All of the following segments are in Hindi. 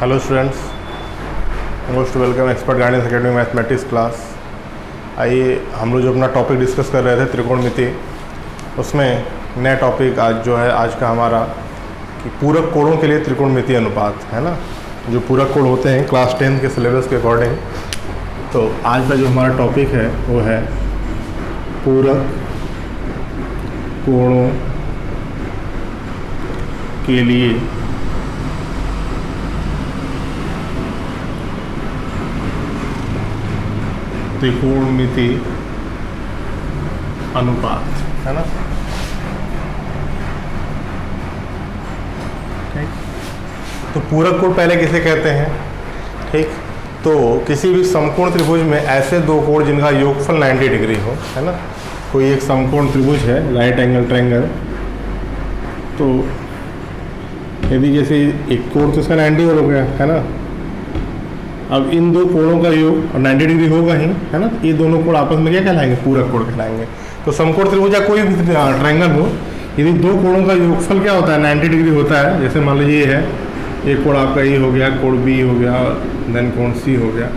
Hello students, most welcome expert guidance academy mathematics class. आइए हम लोग जो अपना टॉपिक डिस्कस कर रहे थे त्रिकोणमिति, उसमें नया टॉपिक आज जो है आज का हमारा कि पूरक कोणों के लिए त्रिकोणमिति अनुपात है ना। जो पूरक कोण होते हैं क्लास 10 के सिलेबस के अकॉर्डिंग, तो आज का जो हमारा टॉपिक है वो है पूरक कोणों के लिए त्रिकोणमिति अनुपात है ना। ठीक, तो पूरक कोण पहले किसे कहते हैं? ठीक, तो किसी भी समकोण त्रिभुज में ऐसे दो कोण जिनका योगफल 90 डिग्री हो, है ना। कोई एक समकोण त्रिभुज है, राइट एंगल ट्रायंगल, तो यदि जैसे एक कोण तो इसका 90 हो गया है ना। अब इन दो कोणों का योग और 90 डिग्री होगा ही, है ना। ये दोनों कोण आपस में क्या कहलाएंगे? पूरक कोण कहलाएंगे। तो समकोण त्रिभुज या कोई भी ट्रायंगल हो, यदि दो कोणों का योगफल क्या होता है? 90 डिग्री होता है। जैसे मान लीजिए ये है, एक कोण आपका ए हो गया, कोण बी हो गया, देन कोण सी हो गया।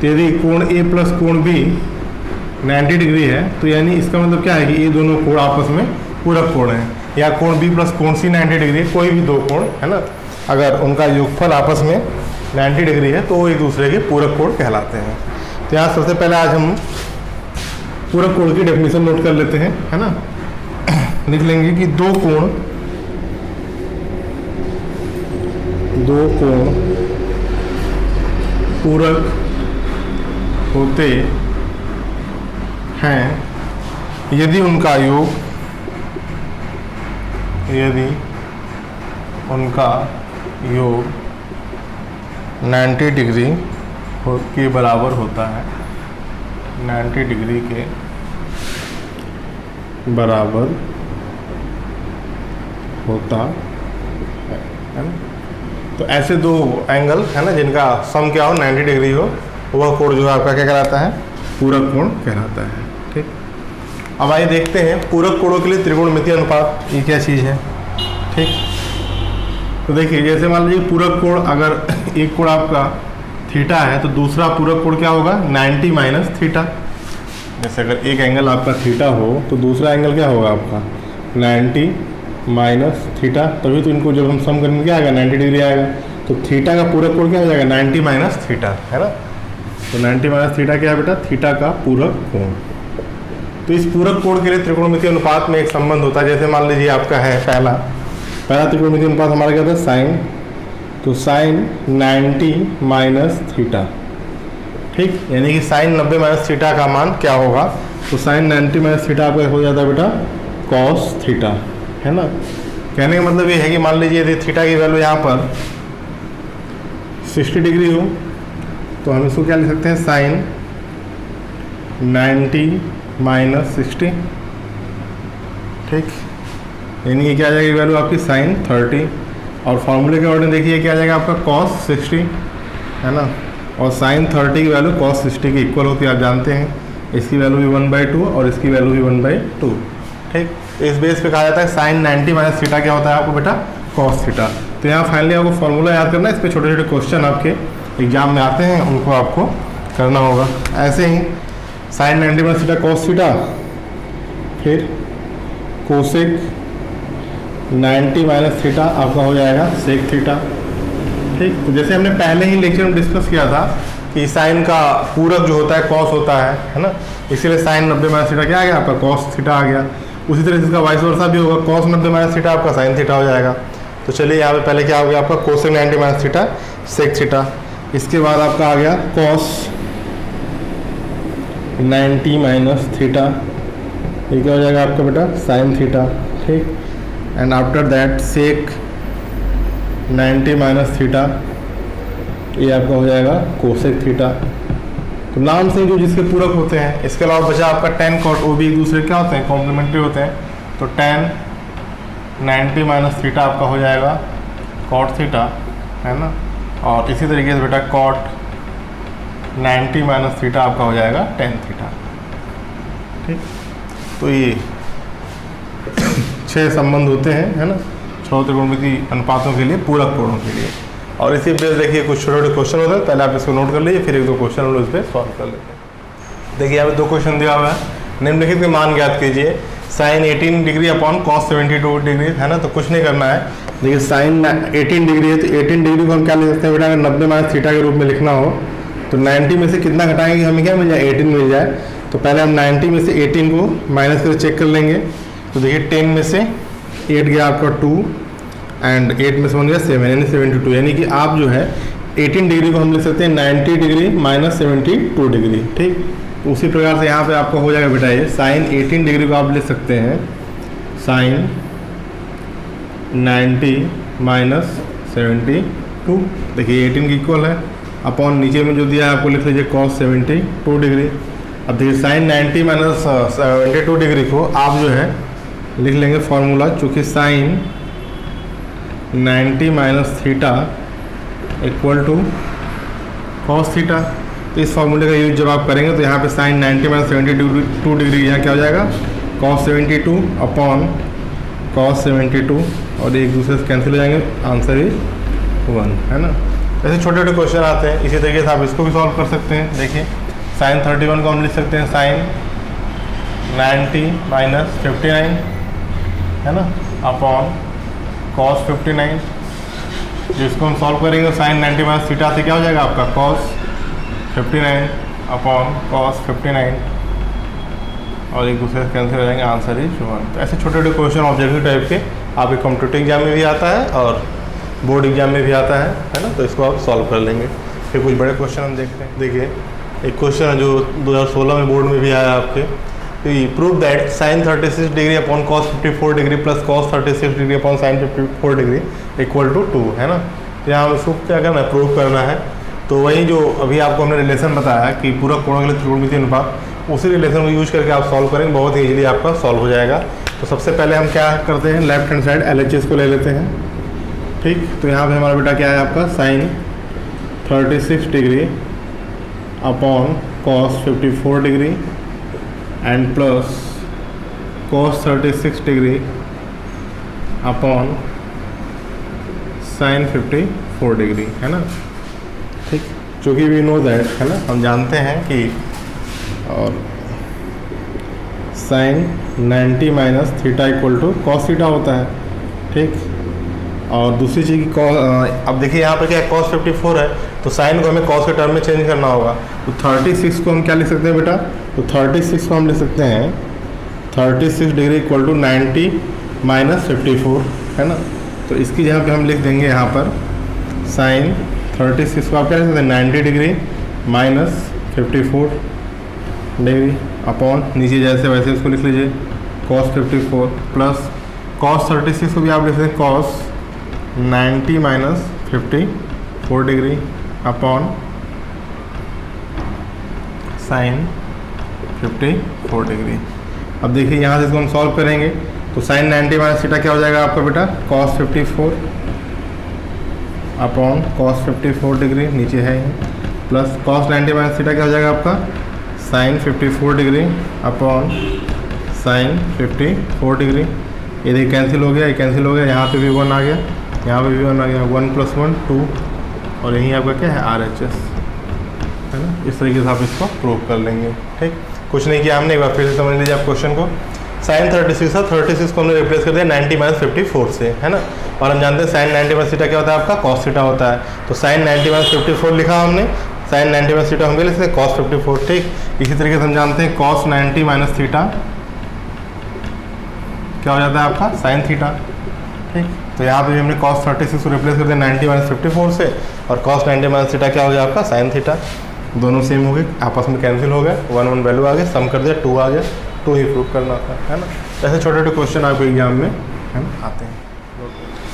तो यदि कोण ए प्लस कोण बी 90 डिग्री है, तो यानी इसका मतलब क्या है कि ये दोनों कोण आपस में पूरक कोण हैं। या कोण बी प्लस कोण सी 90 डिग्री, कोई भी दो कोण है ना, अगर उनका योगफल आपस में 90 डिग्री है तो वो एक दूसरे के पूरक कोण कहलाते हैं। तो यहाँ सबसे पहले आज हम पूरक कोण की डेफिनेशन नोट कर लेते हैं, है ना। लिख लेंगे कि दो कोण पूरक होते हैं यदि उनका योग 90 डिग्री के बराबर होता है, 90 डिग्री के बराबर होता है ना। तो ऐसे दो एंगल है ना जिनका सम क्या हो, 90 डिग्री हो, वह कोण जो है आपका क्या कहलाता है? पूरक कोण कहलाता है। ठीक, अब आइए देखते हैं पूरक कोणों के लिए त्रिकोणमिति अनुपात ये क्या चीज़ है। ठीक, तो देखिए जैसे मान लीजिए पूरक कोण, अगर एक कोण आपका थीटा है तो दूसरा पूरक कोण क्या होगा? 90 माइनस थीटा। जैसे अगर एक एंगल आपका थीटा हो तो दूसरा एंगल क्या होगा आपका? 90 माइनस थीटा। तभी तो इनको जब हम सम करेंगे क्या आएगा? 90 डिग्री आएगा। तो थीटा का पूरक कोण क्या हो जाएगा? 90 माइनस थीटा, है ना। तो 90 माइनस थीटा क्या है बेटा? थीटा का पूरक कोण। तो इस पूरक कोण के लिए त्रिकोणमिति अनुपात में एक संबंध होता है। जैसे मान लीजिए आपका है पहला त्रिकोणमिति अनुपात हमारा क्या था? साइन। तो साइन 90 माइनस थीटा। ठीक, यानी कि साइन 90 माइनस थीटा का मान क्या होगा? तो साइन 90 माइनस थीटा आपका हो जाता है बेटा कॉस थीटा, है ना। कहने का मतलब ये है कि मान लीजिए यदि थीटा की वैल्यू यहाँ पर 60 डिग्री हो तो हम इसको क्या लिख सकते हैं? Sine 90 minus 60। ठीक, यानी कि क्या आ जाएगी वैल्यू आपकी? साइन 30। और फॉर्मूले के अकॉर्डिंग देखिए क्या आ जाएगा आपका? कॉस 60, है ना। और साइन 30 की वैल्यू कॉस 60 के इक्वल होती है, आप जानते हैं। इसकी वैल्यू भी 1/2 और इसकी वैल्यू भी 1/2। ठीक, इस बेस पे कहा जाता है साइन 90 माइनस थीटा क्या होता है आपको बेटा? Cos theta. तो यहाँ फाइनली आपको फॉर्मूला याद करना है। इस पर छोटे छोटे क्वेश्चन आपके एग्जाम में आते हैं, उनको आपको करना होगा। ऐसे ही sine 90 minus theta cos theta, फिर कोसेक 90 माइनस थीटा आपका हो जाएगा सेक थीटा। ठीक, तो जैसे हमने पहले ही लेक्चर में डिस्कस किया था कि साइन का पूरक जो होता है कॉस होता है ना। इसीलिए साइन 90 माइनस थीटा क्या आ गया आपका? कॉस थीटा आ गया। उसी तरह से इसका वाइस वर्सा भी होगा, कॉस 90 माइनस थीटा आपका साइन थीटा हो जाएगा। तो चलिए यहाँ पे पहले क्या हो गया आपका? Cosec 90 minus theta sec theta. इसके बाद आपका आ गया कॉस 90 माइनस थीटा, ये क्या हो जाएगा आपका बेटा? Sine theta. ठीक, and after that sec 90 minus theta, ये आपका हो जाएगा कोसेक थीटा। तो नाम से जो जिसके पूरक होते हैं। इसके अलावा बचा आपका टेन कॉट, वो भी एक दूसरे क्या होते हैं? कॉम्प्लीमेंट्री होते हैं। तो टेन 90 माइनस थीटा आपका हो जाएगा कॉट थीटा, है ना। और इसी तरीके से बेटा कॉट 90 माइनस थीटा आपका हो जाएगा टेन थीटा। ठीक, तो ये 6 संबंध होते हैं, है ना, 6 त्रिकोणमिति अनुपातों के लिए, पूरक कोणों के लिए। और इसी पे देखिए कुछ छोटे छोटे क्वेश्चन होते हैं, पहले आप इसको नोट कर लीजिए, फिर एक दो क्वेश्चन हम लोग इस पर सॉल्व कर लेते हैं। देखिए यहाँ पे दो क्वेश्चन दिया हुआ है, निम्नलिखित के मान ज्ञात कीजिए। Sine 18 degree upon cos 72 degree, है ना। तो कुछ नहीं करना है, देखिए साइन 18 डिग्री है तो 18 डिग्री को हम क्या ले सकते हैं बेटा, अगर 90 माइनस थीटा के रूप में लिखना हो तो 90 में से कितना घटाएंगे कि हमें क्या मिल जाए, 18 मिल जाए। तो पहले हम 90 में से 18 को माइनस करके चेक कर लेंगे। तो देखिए 10 में से 8 गया आपका 2 एंड 8 में से 1 गया 7, यानी 72। यानी कि आप जो है 18 डिग्री को हम लिख सकते हैं 90 डिग्री माइनस 72 डिग्री, ठीक। तो उसी प्रकार से यहाँ पे आपको हो जाएगा बेटा ये साइन 18 डिग्री को आप लिख सकते हैं साइन 90 माइनस 72, देखिए 18 की इक्वल है, अपॉन नीचे में जो दिया है आपको लिख लीजिए कॉस 72 डिग्री। अब देखिए साइन 90 माइनस 72 डिग्री को आप जो है लिख लेंगे फॉर्मूला, चूँकि sine 90 minus theta equal to cos theta. तो इस फॉर्मूले का यूज जब आप करेंगे तो यहाँ पे साइन 90 माइनस 72 डिग्री यहाँ क्या हो जाएगा, कॉस 72 अपॉन कॉस 72, और एक दूसरे से कैंसिल हो जाएंगे, आंसर इज 1, है ना। ऐसे छोटे छोटे क्वेश्चन आते हैं, इसी तरीके से आप इसको भी सॉल्व कर सकते हैं। देखिए साइन 31 को हम लिख सकते हैं साइन 90 माइनस 59, है ना, अपॉन कॉस 59, जिसको हम सॉल्व करेंगे साइन 90 माइनस थीटा से क्या हो जाएगा आपका कॉस 59 अपॉन कॉस 59, और एक दूसरे से कैंसिल हो जाएंगे, आंसर इज 1। तो ऐसे छोटे छोटे क्वेश्चन ऑब्जेक्टिव टाइप के आपके कॉम्पिटिटिव एग्जाम में भी आता है और बोर्ड एग्जाम में भी आता है ना। तो इसको आप सॉल्व कर लेंगे। फिर कुछ बड़े क्वेश्चन हम देखते हैं। देखिए एक क्वेश्चन है जो 2016 में बोर्ड में भी आया आपके, prove that sine 36 degree upon cos 54 degree plus cos 36 degree upon sine 54 degree equal to 2, है ना। तो यहाँ हम इसको क्या करना है, प्रूव करना है। तो वही जो अभी आपको हमने रिलेशन बताया कि पूरा कोणों के लिए त्रिकोणमितीय अनुपात, उसी रिलेशन को यूज करके आप सॉल्व करेंगे, बहुत ईजिली आपका सॉल्व हो जाएगा। तो सबसे पहले हम क्या करते हैं, लेफ्ट हैंड साइड LHS को ले लेते हैं, ठीक। तो यहाँ पे हमारा बेटा क्या है आपका sine 36 degree upon cos 54 degree and plus cos 36 degree upon sine 54 degree, है ना, ठीक। चूँकि वी नो दैट, है ना, हम जानते हैं कि और sine 90 minus theta equal to cos theta होता है, ठीक। और दूसरी चीज़ की अब देखिए यहाँ पर क्या है, कॉस 54 है तो साइन को हमें कॉस के टर्म में चेंज करना होगा। तो 36 को हम क्या लिख सकते हैं बेटा, तो 36 को हम लिख सकते हैं 36 डिग्री इक्वल टू 90 माइनस 54, है ना। तो इसकी जगह पे हम लिख देंगे यहाँ पर साइन 36 को आप क्या लिख सकते हैं 90 डिग्री माइनस 54 डिग्री अपॉन नीचे जैसे वैसे इसको लिख लीजिए कॉस 54 प्लस कॉस 36 को भी आप लिख सकते हैं cos 90 minus 54 degree upon sine 54 degree. अब देखिए यहाँ से इसको हम सॉल्व करेंगे तो साइन 90 माइनस थीटा क्या हो जाएगा आपका बेटा, कॉस 54 अपॉन कॉस 54 डिग्री, नीचे है प्लस कॉस 90 माइनस थीटा क्या हो जाएगा आपका sine 54 degree upon sine 54 degree. ये देखिए कैंसिल हो गया, ये कैंसिल हो गया, यहाँ पे भी 1 आ गया, यहाँ पे भी 1 आ गया, 1 + 1 2, और यहीं आपका क्या है RHS, है ना। इस तरीके से आप इसको प्रूव कर लेंगे, ठीक। कुछ नहीं किया हमने, एक बार फिर से समझ लीजिए आप क्वेश्चन को। साइन 36 है, 36 को हमने रिप्लेस कर दिया 90 माइनस 54 से, है ना। और हम जानते हैं साइन 90 माइनस थीटा क्या होता है आपका, कॉस थीटा होता है। तो साइन 90 माइनस 54 लिखा हमने, साइन 90 माइनस थीटा हम भी लिखते हैं कॉस 54, ठीक। इसी तरीके से हम जानते हैं कॉस 90 माइनस थीटा क्या हो जाता है आपका साइन थीटा, ठीक। तो यहाँ पे भी हमने कॉस 36 को रिप्लेस कर दिया 90 माइनस 54 से, और कॉस 90 माइनस थीटा क्या हो गया आपका साइन थीटा। दोनों सेम हो गए, आपस में कैंसिल हो गए, 1 वैल्यू आ गया, सम कर दिया 2 आ गया, 2 ही प्रूव करना था, है ना। ऐसे छोटे छोटे क्वेश्चन आपके एग्जाम में है ना आते हैं।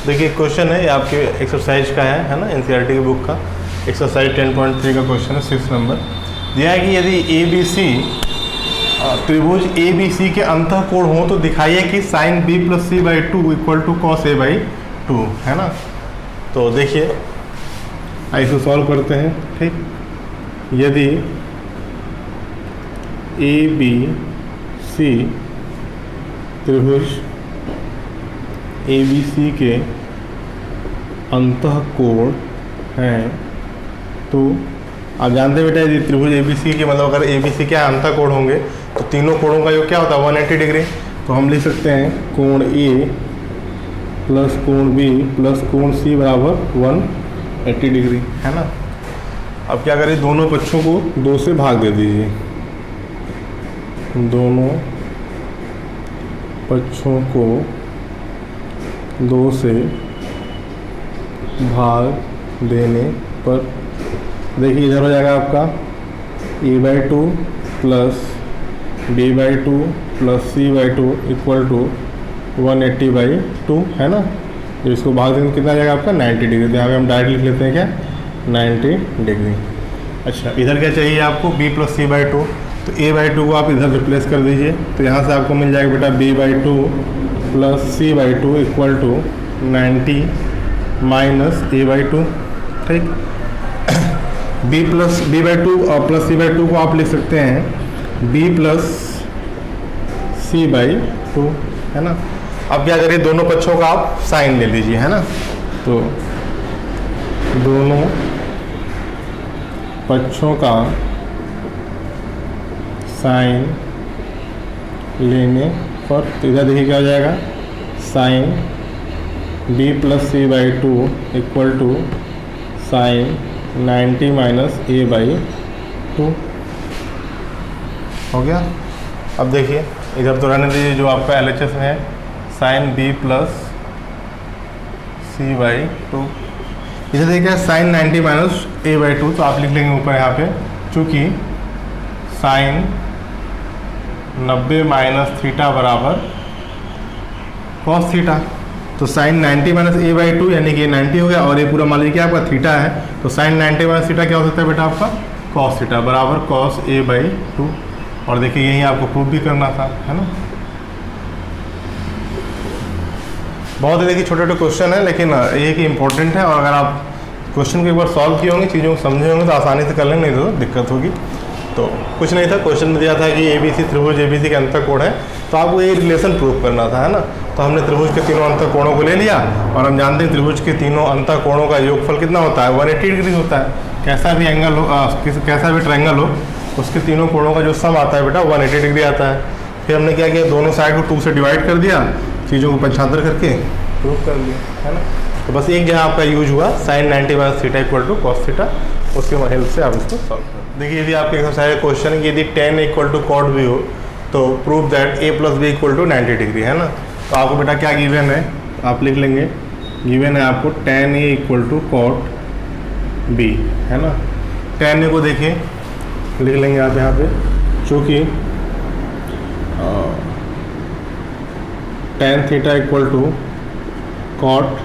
देखिए क्वेश्चन है ये आपके एक्सरसाइज का है ना, NCERT की बुक का एक्सरसाइज 10.3 का क्वेश्चन है, 6 नंबर। दिया है कि यदि ABC त्रिभुज ABC के अंतःकोण हो तो दिखाइए कि sine B + C/2 equal to cos A/2, है ना। तो देखिए ऐसे सॉल्व करते हैं, ठीक। यदि ABC त्रिभुज ABC के अंतःकोण हैं तो आप जानते हैं बेटा यदि त्रिभुज ABC के मतलब अगर ABC के अंतः कोण होंगे तो तीनों कोणों का योग क्या होता है 180 डिग्री। तो हम लिख सकते हैं कोण A प्लस कोण B प्लस कोण C बराबर 180 डिग्री, है ना। अब क्या करें, दोनों पक्षों को 2 से भाग दे दीजिए, दोनों पक्षों को 2 से भाग देने पर देखिए इधर हो जाएगा आपका A/2 plus B/2 plus C/2 equal to 180/2, है ना। तो इसको भाग देंगे कितना जाएगा आपका 90 डिग्री। तो यहाँ पे हम डायरेक्ट लिख लेते हैं क्या 90 डिग्री। अच्छा इधर क्या चाहिए आपको B प्लस C/2, तो A/2 को आप इधर रिप्लेस कर दीजिए। तो यहाँ से आपको मिल जाएगा बेटा B/2 plus C/2 equal to 90 minus A/2, ठीक। B/2 और प्लस C/2 को आप लिख सकते हैं B प्लस C/2, है ना। अब क्या करिए, दोनों पक्षों का आप साइन ले लीजिए, है ना। तो दोनों पक्षों का साइन लेने पर तो इधर देखिए क्या हो जाएगा sine B plus C/2 equal to sine 90 minus A/2 हो गया। अब देखिए इधर तो रहने दीजिए, जो आपका LHS में है साइन B प्लस C/2, इधर देखिए साइन 90 माइनस A/2, तो आप लिख लेंगे ऊपर यहाँ पे, चूँकि साइन 90 माइनस थीटा बराबर कॉस थीटा। तो साइन 90 माइनस A/2 यानी कि 90 हो गया, और ये पूरा मान लीजिए कि आपका थीटा है, तो साइन 90 माइनस थीटा क्या हो सकता है बेटा आपका कॉस थीटा बराबर कॉस A/2। और देखिए यही आपको प्रूफ भी करना था, है ना। बहुत ही देखिए छोटे छोटे क्वेश्चन है, लेकिन ये कि इम्पोर्टेंट है, और अगर आप क्वेश्चन को एक बार सॉल्व किए होंगे, चीज़ों को समझे होंगे तो आसानी से कर लेंगे, नहीं तो दिक्कत होगी। तो कुछ नहीं था, क्वेश्चन में दिया था कि ABC त्रिभुज ABC के अंतः कोण है, तो आपको ये रिलेशन प्रूव करना था, है ना। तो हमने त्रिभुज के तीनों अंतः कोणों को ले लिया, और हम जानते हैं त्रिभुज के तीनों अंतः कोणों का योगफल कितना होता है 180 डिग्री होता है। कैसा भी एंगल हो, कैसा भी ट्रायंगल हो, उसके तीनों कोणों का जो सम आता है बेटा 180 डिग्री आता है। फिर हमने क्या किया, दोनों साइड को 2 से डिवाइड कर दिया, चीज़ों को पंचांतर करके प्रूव कर लिया, है ना। तो बस एक जगह आपका यूज हुआ sine 90 minus theta equal to cos theta, उसके हेल्प से आप इसको सॉल्व करें। देखिए यदि आपके एक्सरसाइज क्वेश्चन है कि यदि tan इक्वल टू कॉट भी हो तो prove that A plus B equal to 90 degree, है ना। तो आपको बेटा क्या गिवन है, आप लिख लेंगे, गिवन है आपको tan A equal to cot B, है ना। tan A को देखिए लिख लेंगे आप यहाँ पे, चूँकि tan theta equal to cot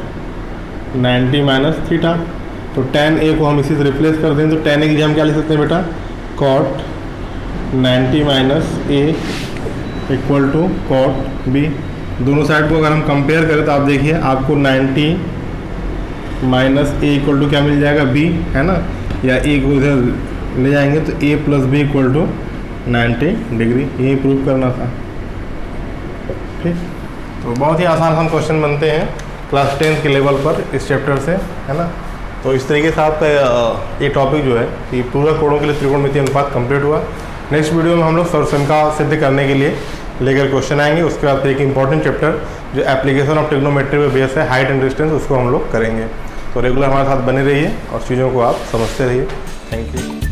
90 minus theta, तो tan A को हम इसी से रिप्लेस कर दें, तो tan A की जगह हम क्या लिख सकते हैं बेटा cot 90 minus A equal to cot B। दोनों साइड को अगर हम कंपेयर करें तो आप देखिए आपको 90 माइनस A इक्वल टू क्या मिल जाएगा B, है ना, या A को इधर ले जाएंगे तो A plus B equal to 90 degree, यही प्रूव करना था, ठीक। तो बहुत ही आसान हम क्वेश्चन बनते हैं क्लास 10 के लेवल पर इस चैप्टर से, है ना। तो इस तरीके से आपका ये टॉपिक जो है कि पूरक कोणों के लिए त्रिकोणमितीय अनुपात कंप्लीट हुआ। नेक्स्ट वीडियो में हम लोग सर्वसंख्या सिद्ध करने के लिए लेकर क्वेश्चन आएंगे, उसके बाद एक इंपॉर्टेंट चैप्टर जो एप्लीकेशन ऑफ ट्रिग्नोमेट्री पे बेस है हाइट एंड डिस्टेंस, उसको हम लोग करेंगे। तो रेगुलर हमारे साथ बने रहिए और चीज़ों को आप समझते रहिए। Thank you.